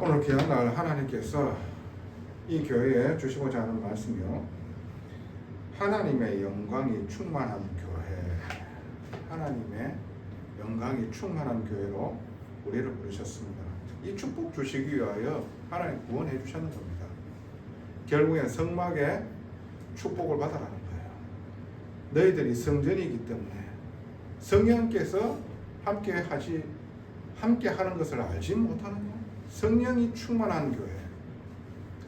오늘 귀한 날 하나님께서 이 교회에 주시고자 하는 말씀이요, 하나님의 영광이 충만한 교회, 하나님의 영광이 충만한 교회로 우리를 부르셨습니다. 이 축복 주시기 위하여 하나님 구원해 주셨는 겁니다. 결국엔 성막에 축복을 받아라는 거예요. 너희들이 성전이기 때문에 성령께서 함께 하는 것을 알지 못하느냐? 성령이 충만한 교회.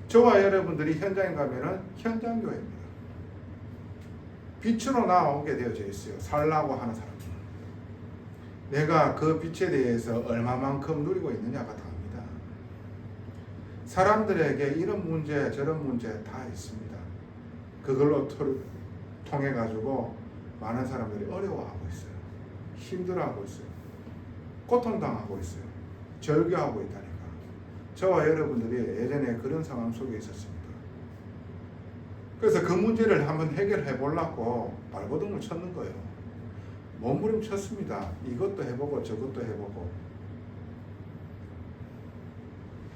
저와 여러분들이 현장에 가면은 현장 교회입니다. 빛으로 나오게 되어져 있어요. 살라고 하는 사람은. 내가 그 빛에 대해서 얼마만큼 누리고 있느냐가 다릅니다. 사람들에게 이런 문제 저런 문제 다 있습니다. 그걸로 통해 가지고 많은 사람들이 어려워하고 있어요. 힘들어하고 있어요. 고통당하고 있어요. 절규하고 있다니까. 저와 여러분들이 예전에 그런 상황 속에 있었습니다. 그래서 그 문제를 한번 해결해 보려고 발버둥을 쳤는 거예요. 몸부림쳤습니다. 이것도 해보고 저것도 해보고.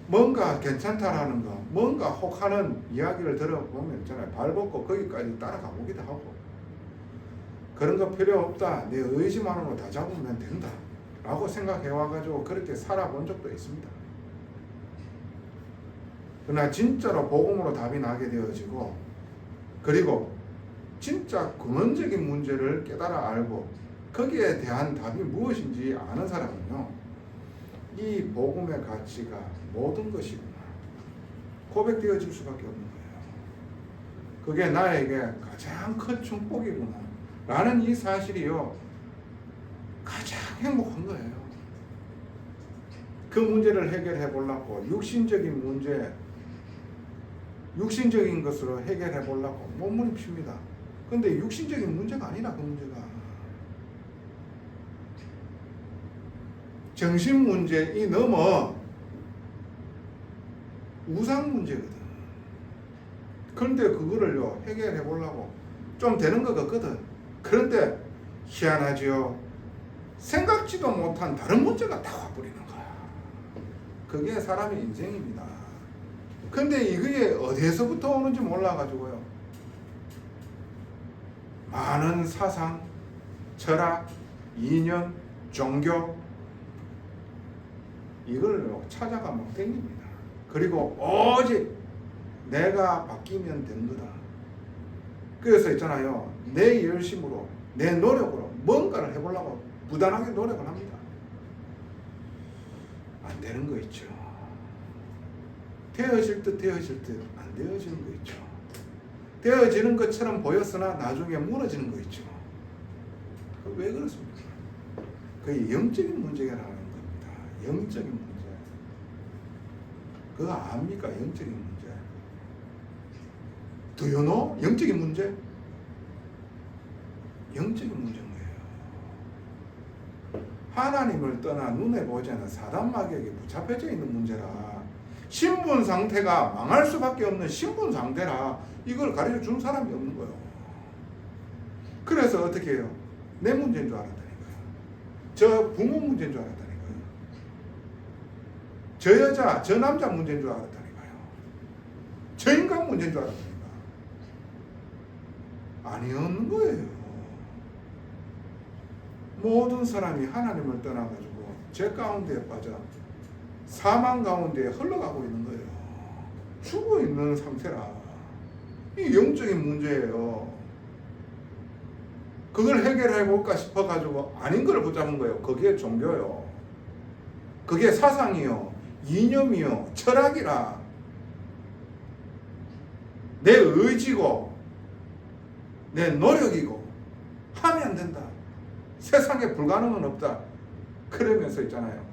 뭔가 괜찮다라는 거, 뭔가 혹하는 이야기를 들어보면 있잖아요. 발벗고 거기까지 따라가 보기도 하고. 그런 거 필요 없다. 내 의지만으로 다 잡으면 된다. 라고 생각해 와가지고 그렇게 살아본 적도 있습니다. 그러나 진짜로 복음으로 답이 나게 되어지고, 그리고 진짜 근원적인 문제를 깨달아 알고 거기에 대한 답이 무엇인지 아는 사람은요, 이 복음의 가치가 모든 것이구나 고백되어질 수밖에 없는 거예요. 그게 나에게 가장 큰 축복이구나 라는 이 사실이요, 가장 행복한 거예요. 그 문제를 해결해 보려고 육신적인 문제, 육신적인 것으로 해결해 보려고 몸부림칩니다. 근데 육신적인 문제가 아니라 그 문제가 정신 문제이 넘어 우상 문제거든. 그런데 그거를요 해결해 보려고 좀 되는 것 같거든. 그런데 희한하지요. 생각지도 못한 다른 문제가 다 와버리는 거야. 그게 사람의 인생입니다. 근데 이게 어디에서부터 오는지 몰라가지고요, 많은 사상, 철학, 이념, 종교 이걸 찾아가 막 댕깁니다. 그리고 오직 내가 바뀌면 된 거다. 그래서 있잖아요, 내 열심으로 내 노력으로 뭔가를 해보려고 부단하게 노력을 합니다. 안 되는 거 있죠. 되어질 듯 안 되어지는 거 있죠. 되어지는 것처럼 보였으나 나중에 무너지는 거 있죠. 왜 그렇습니까? 그게 영적인 문제라는 겁니다. 영적인 문제. 그거 압니까? 영적인 문제. Do you know? 영적인 문제? 영적인 문제인 거예요. 하나님을 떠나 눈에 보지 않는 사단 마귀에게 붙잡혀져 있는 문제라. 신분 상태가 망할 수밖에 없는 신분 상태라. 이걸 가르쳐 준 사람이 없는 거예요. 그래서 어떻게 해요? 내 문제인 줄 알았다니까요. 저 부모 문제인 줄 알았다니까요. 저 여자, 저 남자 문제인 줄 알았다니까요. 저 인간 문제인 줄 알았다니까. 아니었는 거예요. 모든 사람이 하나님을 떠나가지고 죄 가운데에 빠져 사망 가운데에 흘러가고 있는 거예요. 죽어 있는 상태라. 이 영적인 문제예요. 그걸 해결해 볼까 싶어가지고 아닌 걸 붙잡은 거예요. 그게 종교요. 그게 사상이요. 이념이요. 철학이라. 내 의지고 내 노력이고 하면 안 된다. 세상에 불가능은 없다. 그러면서 있잖아요,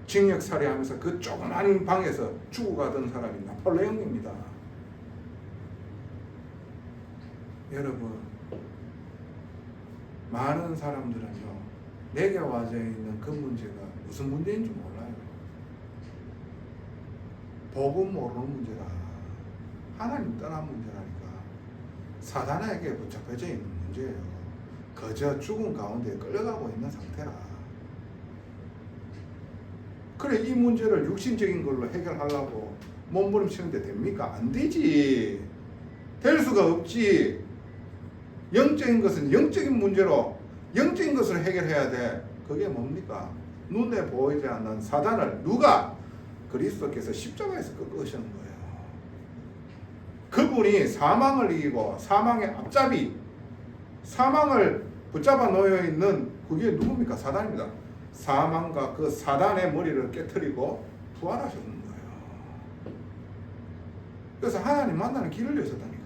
징역살이 하면서 그 조그마한 방에서 죽어가던 사람이 나폴레옹입니다. 여러분, 많은 사람들은요, 내게 와져 있는 그 문제가 무슨 문제인지 몰라요. 복음 모르는 문제라. 하나님 떠난 문제라니까. 사단에게 붙잡혀져 있는 문제예요. 그저 죽음 가운데 끌려가고 있는 상태라. 그래 이 문제를 육신적인 걸로 해결하려고 몸부림치는데 됩니까? 안 되지. 될 수가 없지. 영적인 것은 영적인 문제로 영적인 것을 해결해야 돼. 그게 뭡니까? 눈에 보이지 않는 사단을 누가? 그리스도께서 십자가에서 꺾으시는 거예요. 그분이 사망을 이기고 사망의 앞잡이, 사망을 붙잡아 놓여 있는 그게 누굽니까? 사단입니다. 사망과 그 사단의 머리를 깨트리고 부활하셨는 거예요. 그래서 하나님 만나는 길을 여셨다니까.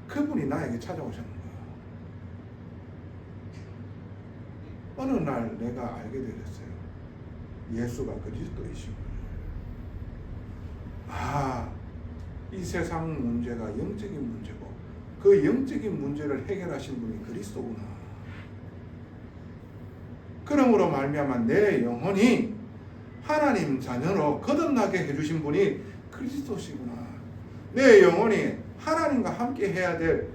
그분이 나에게 찾아오셨는 거예요. 어느 날 내가 알게 되었어요. 예수가 그리스도이심을. 이 세상 문제가 영적인 문제고 그 영적인 문제를 해결하신 분이 그리스도구나. 그러므로 말미암아 내 영혼이 하나님 자녀로 거듭나게 해주신 분이 그리스도시구나. 내 영혼이 하나님과 함께 해야 될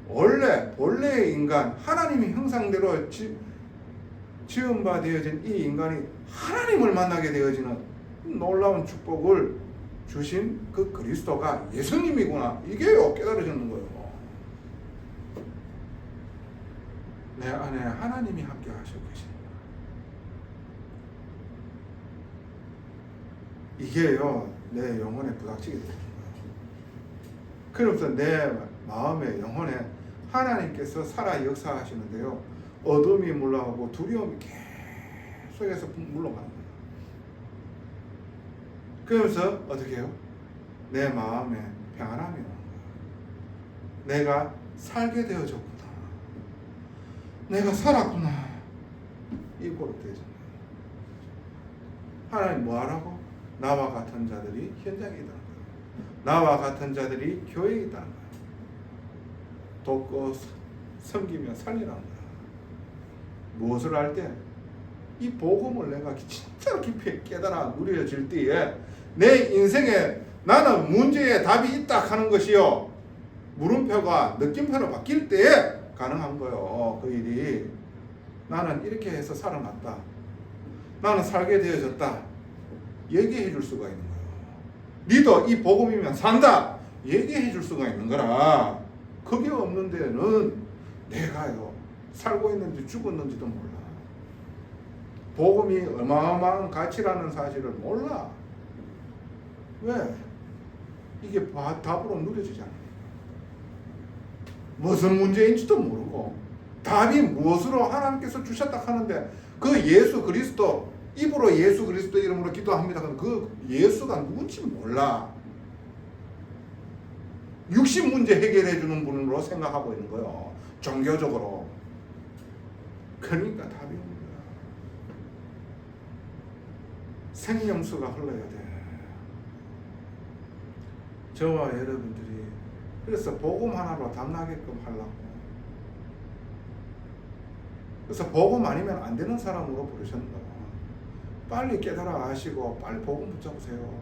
본래의 인간, 하나님의 형상대로 지음바 되어진 이 인간이 하나님을 만나게 되어지는 놀라운 축복을 주신 그 그리스도가 예수님이구나. 이게요, 깨달아지는 거예요. 내 안에 하나님이 함께 하시고 계십니다. 이게요, 내 영혼에 부닥치게 되는 거예요. 그러면서 내 마음의 영혼에 하나님께서 살아 역사하시는데요, 어둠이 물러가고 두려움이 계속해서 물러가는 거예요. 그러면서 어떻게 해요? 내 마음에 평안함이 오는 거예요. 내가 살게 되어졌구나. 내가 살았구나. 이 고로 되잖아요. 하나님 뭐하라고? 나와 같은 자들이 현장에 있다는 거예요. 나와 같은 자들이 교회에 있다는 거예요. 돕고 섬기며 살리라는 거예요. 무엇을 할 때? 이 복음을 내가 진짜로 깊이 깨달아 누려질 때에 내 인생에 나는 문제에 답이 있다 하는 것이요, 물음표가 느낌표로 바뀔 때에 가능한 거예요. 그 일이 나는 이렇게 해서 살아났다, 나는 살게 되어졌다 얘기해 줄 수가 있는 거예요. 니도 이 복음이면 산다 얘기해 줄 수가 있는 거라. 그게 없는 데는 내가요 살고 있는지 죽었는지도 몰라. 복음이 어마어마한 가치라는 사실을 몰라. 왜? 이게 답으로 누려지지 않아요. 무슨 문제인지도 모르고 답이 무엇으로 하나님께서 주셨다 하는데 그 예수 그리스도, 입으로 예수 그리스도 이름으로 기도합니다. 그 예수가 누군지 몰라. 육신 문제 해결해 주는 분으로 생각하고 있는 거예요. 종교적으로. 그러니까 답이 없는 거야. 생명수가 흘러야 돼. 저와 여러분들이 그래서 복음 하나로 답나게끔 하려고. 그래서 복음 아니면 안 되는 사람으로 부르셨는 거야. 빨리 깨달아 아시고 빨리 복음 붙잡으세요.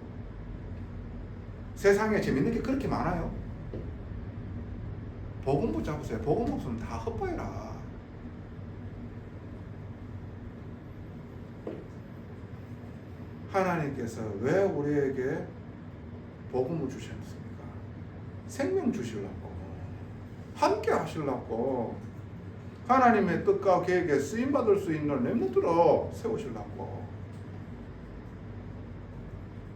세상에 재밌는 게 그렇게 많아요. 복음 붙잡으세요. 복음 없으면 다 헛보이라. 하나님께서 왜 우리에게 복음을 주셨습니까? 생명 주시려고, 함께 하시려고, 하나님의 뜻과 계획에 쓰임받을 수 있는 렘넌트로 세우시려고.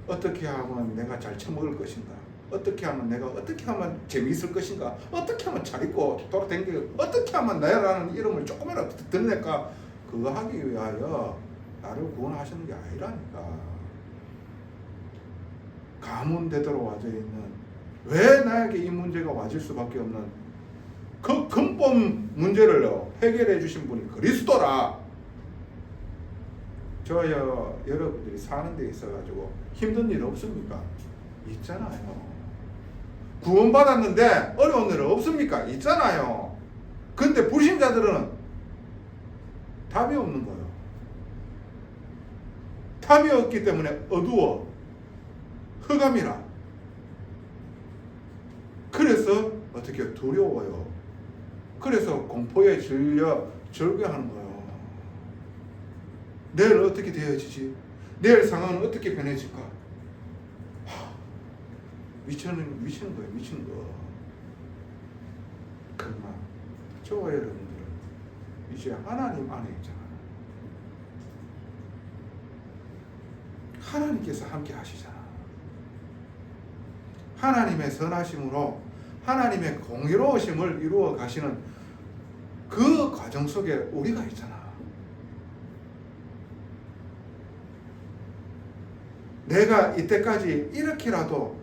어떻게 하면 내가 잘 처먹을 것인가? 어떻게 하면 내가 어떻게 하면 재미있을 것인가? 어떻게 하면 잘 입고 돌아다니고 어떻게 하면 나라는 이름을 조금이라도 드러낼까? 그거 하기 위하여 나를 구원하시는 게 아니라니까. 가문대대로 와져 있는, 왜 나에게 이 문제가 와질 수밖에 없는 그 근본 문제를 해결해 주신 분이 그리스도라. 저요 여러분들이 사는 데 있어가지고 힘든 일 없습니까? 있잖아요. 구원받았는데 어려운 일 없습니까? 있잖아요. 근데 불신자들은 답이 없는 거예요. 답이 없기 때문에 어두워, 흑암이라. 그래서 어떻게 두려워요. 그래서 공포에 질려 절규하는 거예요. 내일 어떻게 되어지지? 내일 상황은 어떻게 변해질까? 미치는 거예요. 미치는 거. 그러나 저와 여러분들은 이제 하나님 안에 있잖아. 하나님께서 함께 하시잖아. 하나님의 선하심으로 하나님의 공의로우심을 이루어 가시는 그 과정 속에 우리가 있잖아. 내가 이때까지 이렇게라도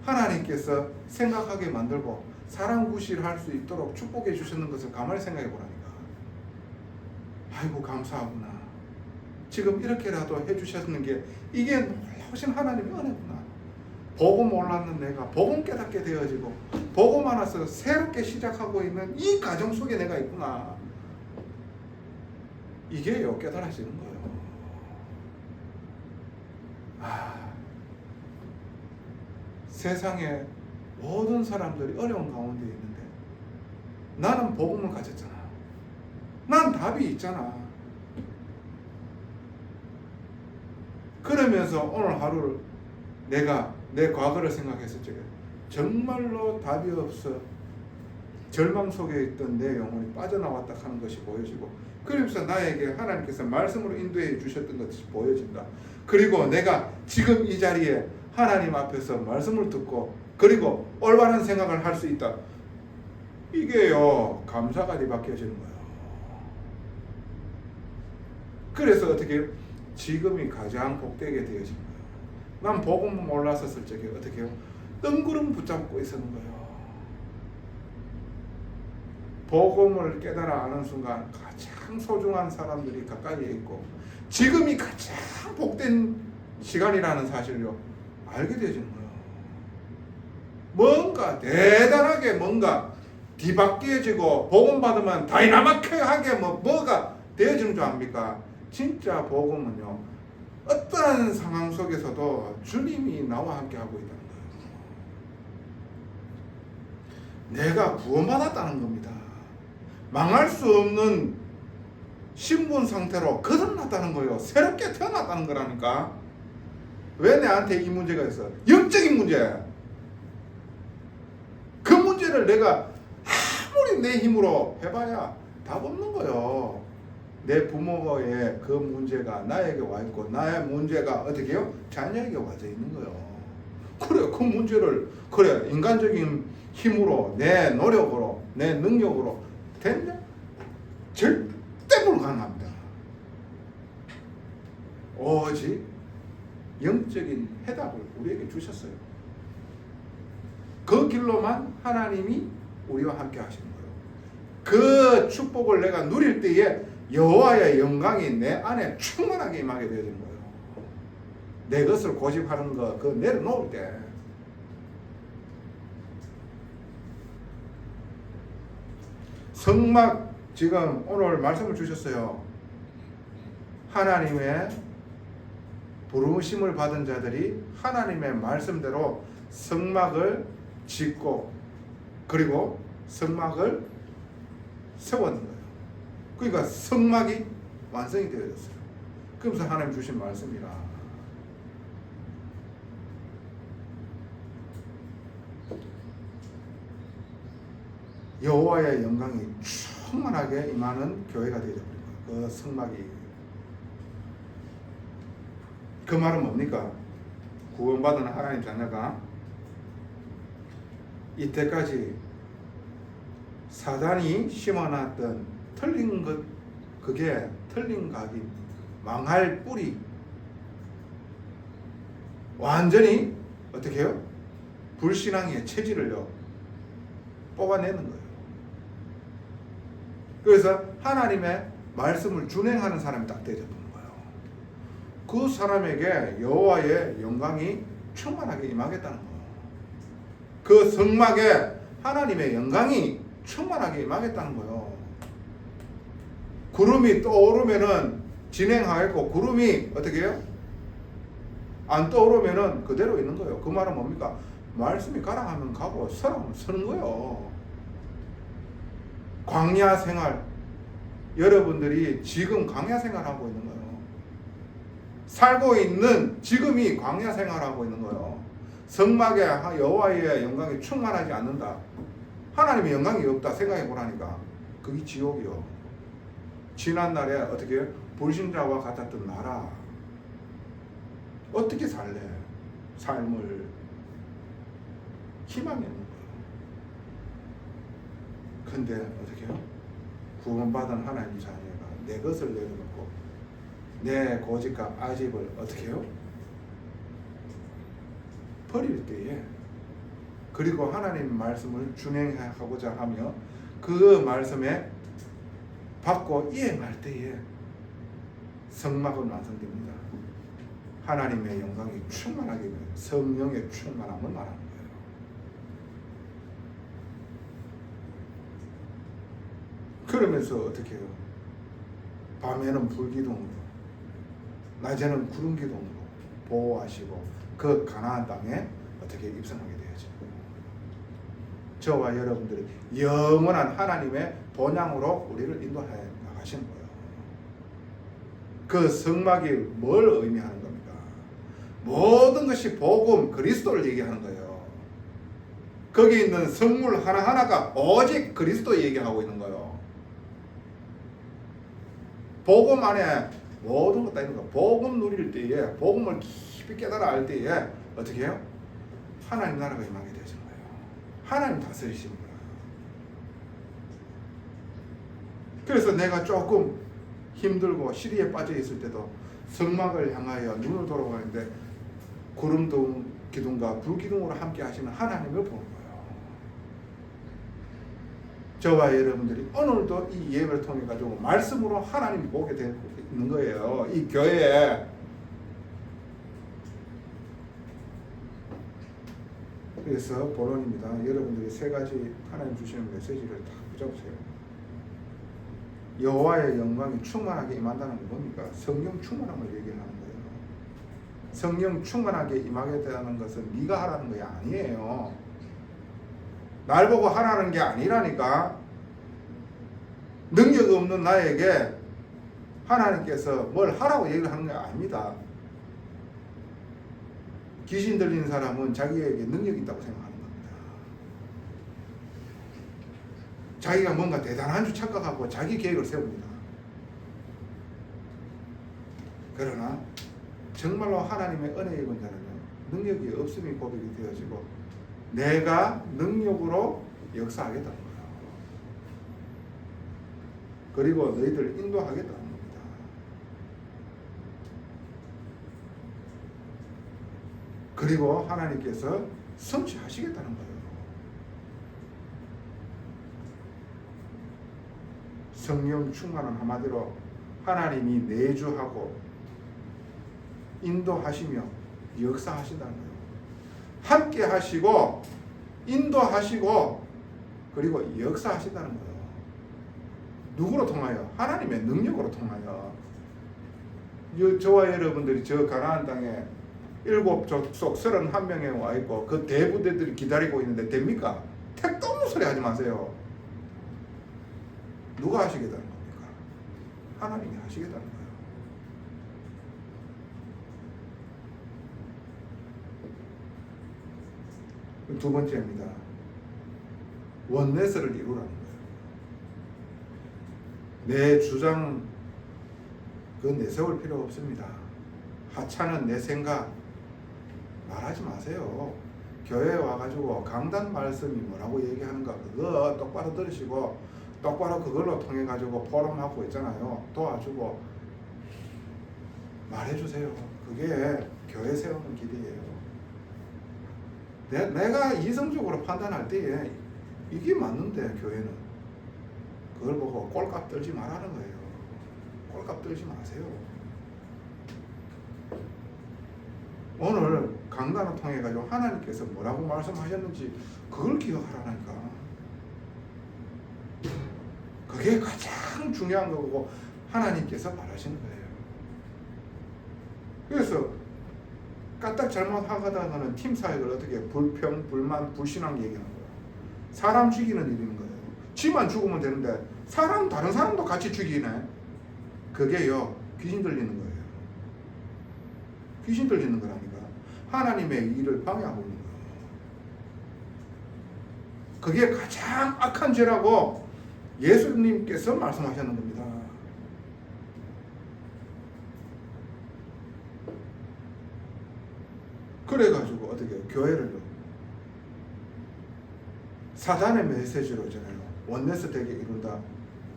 하나님께서 생각하게 만들고 사람 구실할 수 있도록 축복해 주셨는 것을 가만히 생각해 보라니까. 아이고 감사하구나. 지금 이렇게라도 해주셨는 게 이게 놀라우신 하나님의 은혜구나. 복음 몰랐는 내가 복음 깨닫게 되어지고 복음 안에서 새롭게 시작하고 있는 이 과정 속에 내가 있구나. 이게요 깨달아지는 거예요. 세상에 모든 사람들이 어려운 가운데 있는데 나는 복음을 가졌잖아. 난 답이 있잖아. 그러면서 오늘 하루를 내가 내 과거를 생각했을 적에 정말로 답이 없어 절망 속에 있던 내 영혼이 빠져나왔다 하는 것이 보여지고, 그러면서 나에게 하나님께서 말씀으로 인도해 주셨던 것이 보여진다. 그리고 내가 지금 이 자리에 하나님 앞에서 말씀을 듣고 그리고 올바른 생각을 할 수 있다. 이게요 감사가 뒤바뀌어지는 거예요. 그래서 어떻게 지금이 가장 복되게 되어진 거예요. 난 복음을 몰랐었을 적에 어떻게 해요? 뜬구름 붙잡고 있었는 거예요. 복음을 깨달아 아는 순간 가장 소중한 사람들이 가까이에 있고 지금이 가장 복된 시간이라는 사실을요 알게 되어지는 거예요. 뭔가 대단하게 뭔가 뒤바뀌어지고 복음 받으면 다이나마크하게 뭐가 되어지는 줄 압니까? 진짜 복음은요 어떠한 상황 속에서도 주님이 나와 함께 하고 있다는 거예요. 내가 구원받았다는 겁니다. 망할 수 없는 신분 상태로 거듭났다는 거예요. 새롭게 태어났다는 거라니까. 왜 내한테 이 문제가 있어? 영적인 문제. 그 문제를 내가 아무리 내 힘으로 해봐야 답 없는 거예요. 내 부모의 그 문제가 나에게 와 있고 나의 문제가 어떻게 해요? 자녀에게 와져 있는 거예요. 그래 그 문제를 그래 인간적인 힘으로 내 노력으로 내 능력으로 됐냐? 절대 불가능합니다. 오직 영적인 해답을 우리에게 주셨어요. 그 길로만 하나님이 우리와 함께 하시는 거예요. 그 축복을 내가 누릴 때에 여호와의 영광이 내 안에 충만하게 임하게 되어지는 거예요. 내 것을 고집하는 거 그거 내려놓을 때 성막 지금 오늘 말씀을 주셨어요. 하나님의 부르심을 받은 자들이 하나님의 말씀대로 성막을 짓고 그리고 성막을 세웠는 거예요. 그러니까 성막이 완성이 되어졌어요. 그러면서 하나님 주신 말씀이라. 여호와의 영광이 충만하게 임하는 교회가 되어버린 거예요. 그 성막이. 그 말은 뭡니까? 구원받은 하나님 자녀가 이때까지 사단이 심어놨던 틀린 것, 그게 틀린 각이 망할 뿌리 완전히 어떻게 해요? 불신앙의 체질을요 뽑아내는 거예요. 그래서 하나님의 말씀을 준행하는 사람이 딱 되어졌던 거예요. 그 사람에게 여호와의 영광이 충만하게 임하겠다는 거예요. 그 성막에 하나님의 영광이 충만하게 임하겠다는 거예요. 구름이 떠오르면은 진행하겠고 구름이 어떻게 해요? 안 떠오르면은 그대로 있는 거예요. 그 말은 뭡니까? 말씀이 가라 하면 가고 서라 하면 서는 거예요. 광야 생활 여러분들이 지금 광야 생활하고 있는 거예요. 살고 있는 지금이 광야 생활하고 있는 거예요. 성막에 여호와의 영광이 충만하지 않는다. 하나님의 영광이 없다 생각해 보라니까. 그게 지옥이요. 지난날에 어떻게 불신자와 같았던 나라. 어떻게 살래? 삶을 희망이 없는 거예요. 근데 어떻게 해요? 구원받은 하나님 자녀가 내 것을 내려놓고 내 고집과 아집을 어떻게 해요? 버릴 때에, 그리고 하나님 말씀을 준행하고자 하며 그 말씀에 받고 이행할 때에 성막은 완성됩니다. 하나님의 영광이 충만하게 돼요. 성령의 충만함을 말하는 거예요. 그러면서 어떻게 해요? 밤에는 불기둥으로, 낮에는 구름기둥으로 보호하시고 그 가나안 땅에 어떻게 입성하게 되어져. 저와 여러분들이 영원한 하나님의 본향으로 우리를 인도해 나가시는 거예요. 그 성막이 뭘 의미하는 겁니까? 모든 것이 복음, 그리스도를 얘기하는 거예요. 거기 있는 성물 하나하나가 오직 그리스도 얘기하고 있는 거예요. 복음 안에 모든 것 다 있는 거예요. 복음 누릴 때에, 복음을 깊이 깨달아 알 때에 어떻게 해요? 하나님 나라가 임하게 되시는 거예요. 하나님 다스리시는 거예요. 그래서 내가 조금 힘들고 시리에 빠져 있을 때도 성막을 향하여 눈을 돌아보는데 구름 기둥과 불 기둥으로 함께 하시는 하나님을 보는 거예요. 저와 여러분들이 오늘도 이 예배를 통해 가지고 말씀으로 하나님 보게 되고 있는 거예요. 이 교회에. 그래서 본론입니다. 여러분들이 세 가지 하나님 주시는 메시지를 다 붙여보세요. 여호와의 영광이 충만하게 임한다는 게 뭡니까? 성령 충만함을 얘기하는 거예요. 성령 충만하게 임하게 되는 것은 네가 하라는 게 아니에요. 날 보고 하라는 게 아니라니까. 능력 없는 나에게 하나님께서 뭘 하라고 얘기를 하는 게 아닙니다. 귀신 들리는 사람은 자기에게 능력이 있다고 생각하는 겁니다. 자기가 뭔가 대단한 줄 착각하고 자기 계획을 세웁니다. 그러나 정말로 하나님의 은혜 입은 자는요, 능력이 없음이 고백이 되어지고 내가 능력으로 역사하겠다는 거예요. 그리고 너희들 인도하겠다는 겁니다. 그리고 하나님께서 성취하시겠다는 거예요. 성령 충만한 한마디로 하나님이 내주하고 인도하시며 역사하신다는 거예요. 함께 하시고 인도하시고 그리고 역사하신다는 거예요. 누구로 통하여? 하나님의 능력으로 통하여. 저와 여러분들이 저 가나안 땅에 7족속 31명에 와 있고 그 대부대들이 기다리고 있는데 됩니까? 택도 없는 소리 하지 마세요. 누가 하시겠다는 겁니까? 하나님이 하시겠다는 거예요. 두 번째입니다. 원내스를 이루라는 거예요. 내 주장 내세울 필요 없습니다. 하찮은 내 생각 말하지 마세요. 교회에 와가지고 강단 말씀이 뭐라고 얘기하는가 그거 똑바로 들으시고 똑바로 그걸로 통해 가지고 포럼하고 있잖아요. 도와주고 말해주세요. 그게 교회 세우는 길이에요. 내가 이성적으로 판단할 때에 이게 맞는데 교회는 그걸 보고 꼴값 떨지 말라는 거예요. 꼴값 떨지 마세요. 오늘 강단을 통해 가지고 하나님께서 뭐라고 말씀하셨는지 그걸 기억하라니까. 그게 가장 중요한 거고 하나님께서 말하시는 거예요. 그래서 까딱 잘못하다가는 팀 사역을 어떻게 불평, 불만, 불신앙 얘기하는 거예요. 사람 죽이는 일인 거예요. 지만 죽으면 되는데 다른 사람도 같이 죽이네. 그게요 귀신 들리는 거예요. 귀신 들리는 거라니까. 하나님의 일을 방해하고 있는 거예요. 그게 가장 악한 죄라고 예수님께서 말씀하셨는 겁니다. 그래가지고 어떻게 교회를 사단의 메시지로 전해요. 원네스 되게 이룬다.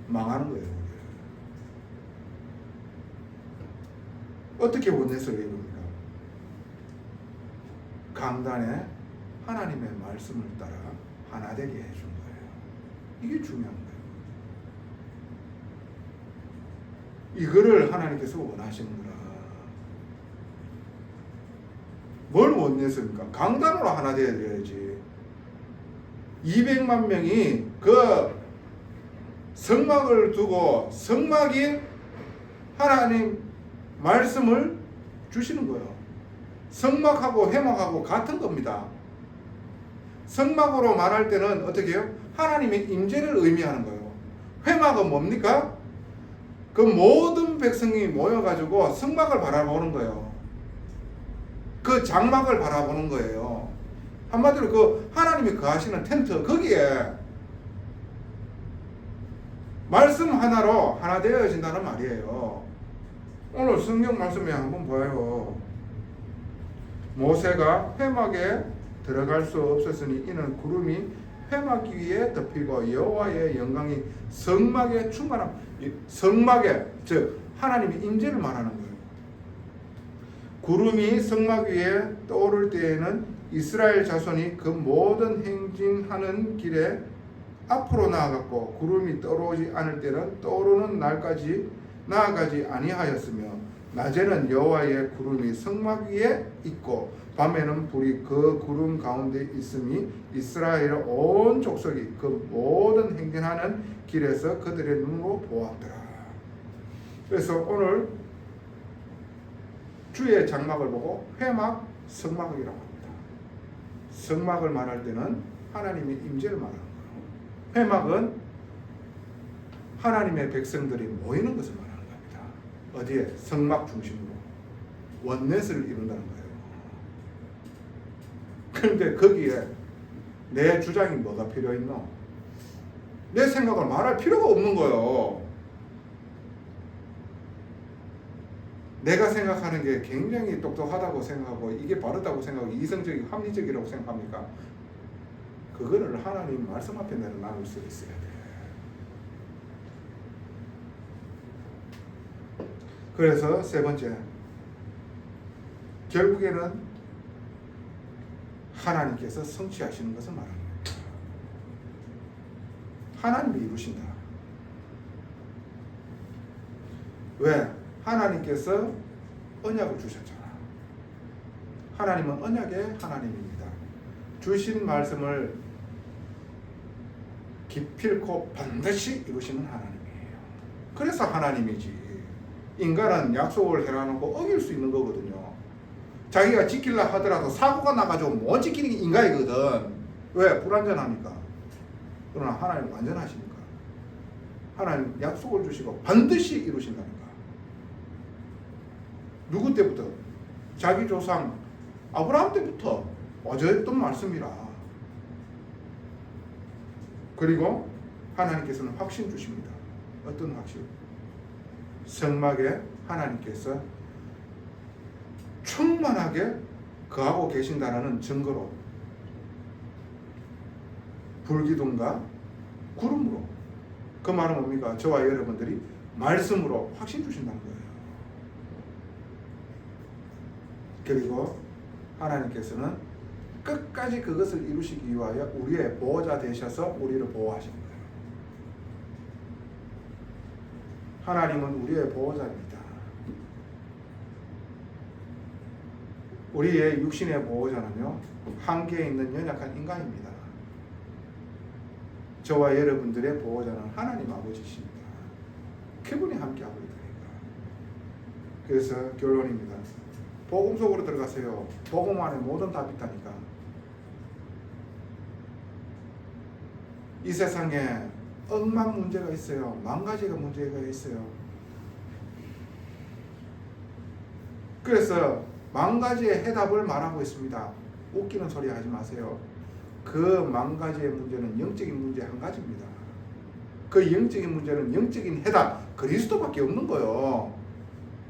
망하는 거예요. 어떻게 원네스를 이룹니까? 강단에 하나님의 말씀을 따라 하나 되게 해준 거예요. 이게 중요한 거예요. 이거를 하나님께서 원하시는구나. 뭘 원했습니까? 강단으로 하나 되어야지. 200만 명이 그 성막을 두고 성막이 하나님 말씀을 주시는 거예요. 성막하고 회막하고 같은 겁니다. 성막으로 말할 때는 어떻게 해요? 하나님의 임재를 의미하는 거예요. 회막은 뭡니까? 그 모든 백성이 모여가지고 성막을 바라보는 거예요. 그 장막을 바라보는 거예요. 한마디로 그 하나님이 거하시는 텐트, 거기에 말씀 하나로 하나 되어진다는 말이에요. 오늘 성경 말씀에 한번 봐요. 모세가 회막에 들어갈 수 없었으니 이는 구름이 회막 위에 덮이고 여호와의 영광이 성막에 충만함. 성막에, 즉 하나님의 임재를 말하는 거예요. 구름이 성막 위에 떠오를 때에는 이스라엘 자손이 그 모든 행진하는 길에 앞으로 나아갔고 구름이 떠오르지 않을 때는 떠오르는 날까지 나아가지 아니하였으며 낮에는 여호와의 구름이 성막 위에 있고 밤에는 불이 그 구름 가운데 있음이 이스라엘 온 족속이 그 모든 행진하는 길에서 그들의 눈으로 보았더라. 그래서 오늘 주의 장막을 보고 회막, 성막이라고 합니다. 성막을 말할 때는 하나님의 임재를 말하는 거예요. 회막은 하나님의 백성들이 모이는 것을 말하는 겁니다. 어디에? 성막 중심으로 원넷을 이룬다는 거예요. 그런데 거기에 내 주장이 뭐가 필요 있노? 내 생각을 말할 필요가 없는 거예요. 내가 생각하는 게 굉장히 똑똑하다고 생각하고 이게 바르다고 생각하고 이성적이고 합리적이라고 생각합니까? 그거를 하나님 말씀 앞에 내려놔올 수 있어야 돼. 그래서 세 번째, 결국에는 하나님께서 성취하시는 것을 말합니다. 하나님이 이루신다. 왜? 하나님께서 언약을 주셨잖아. 하나님은 언약의 하나님입니다. 주신 말씀을 기필코 반드시 이루시는 하나님이에요. 그래서 하나님이지. 인간은 약속을 해놔놓고 어길 수 있는 거거든요. 자기가 지키려 하더라도 사고가 나가지고 못 지키는 게 인간이거든. 왜? 불완전하니까. 그러나 하나님은 완전하시니까. 하나님 약속을 주시고 반드시 이루신다니까. 누구 때부터? 자기 조상 아브라함 때부터 어제했던 말씀이라. 그리고 하나님께서는 확신 주십니다. 어떤 확신? 성막에 하나님께서 충만하게 거하고 계신다는 증거로 불기둥과 구름으로, 그 말은 뭡니까? 저와 여러분들이 말씀으로 확신 주신다는 거예요. 그리고 하나님께서는 끝까지 그것을 이루시기 위하여 우리의 보호자 되셔서 우리를 보호하시는 거예요. 하나님은 우리의 보호자입니다. 우리의 육신의 보호자는요, 한계에 있는 연약한 인간입니다. 저와 여러분들의 보호자는 하나님 아버지십니다. 그분이 함께하고 있다니까. 그래서 결론입니다. 복음 속으로 들어가세요. 복음 안에 모든 답이 있다니까. 이 세상에 억만 문제가 있어요. 만 가지가 문제가 있어요. 그래서 만 가지의 해답을 말하고 있습니다. 웃기는 소리 하지 마세요. 그 만 가지의 문제는 영적인 문제 한 가지입니다. 그 영적인 문제는 영적인 해답 그리스도밖에 없는 거예요.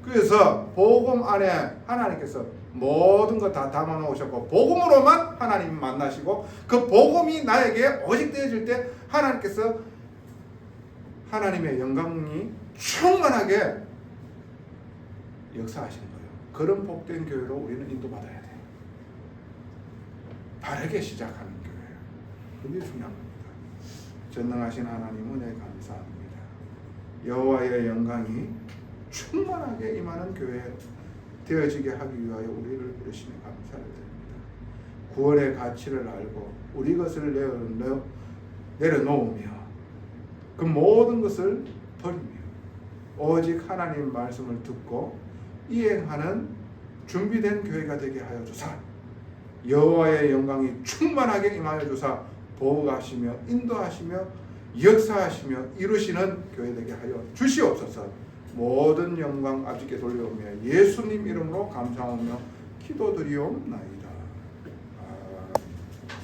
그래서 복음 안에 하나님께서 모든 거 다 담아 놓으셨고 복음으로만 하나님 만나시고 그 복음이 나에게 오직 되어질 때 하나님께서 하나님의 영광이 충만하게 역사하시는 거예요. 그런 복된 교회로 우리는 인도받아야 돼요. 바르게 시작하는 교회예요. 그게 중요한 겁니다. 전능하신 하나님 은혜 감사합니다. 여호와의 영광이 충만하게 임하는 교회 되어지게 하기 위하여 우리를 부르시며 감사를 드립니다. 구원의 가치를 알고 우리 것을 내려놓으며 그 모든 것을 버리며 오직 하나님 말씀을 듣고 이행하는 준비된 교회가 되게 하여 주사 여호와의 영광이 충만하게 임하여 주사 보호하시며 인도하시며 역사하시며 이루시는 교회 되게 하여 주시옵소서. 모든 영광 아버지께 돌려오며 예수님 이름으로 감사하며 기도드리옵나이다.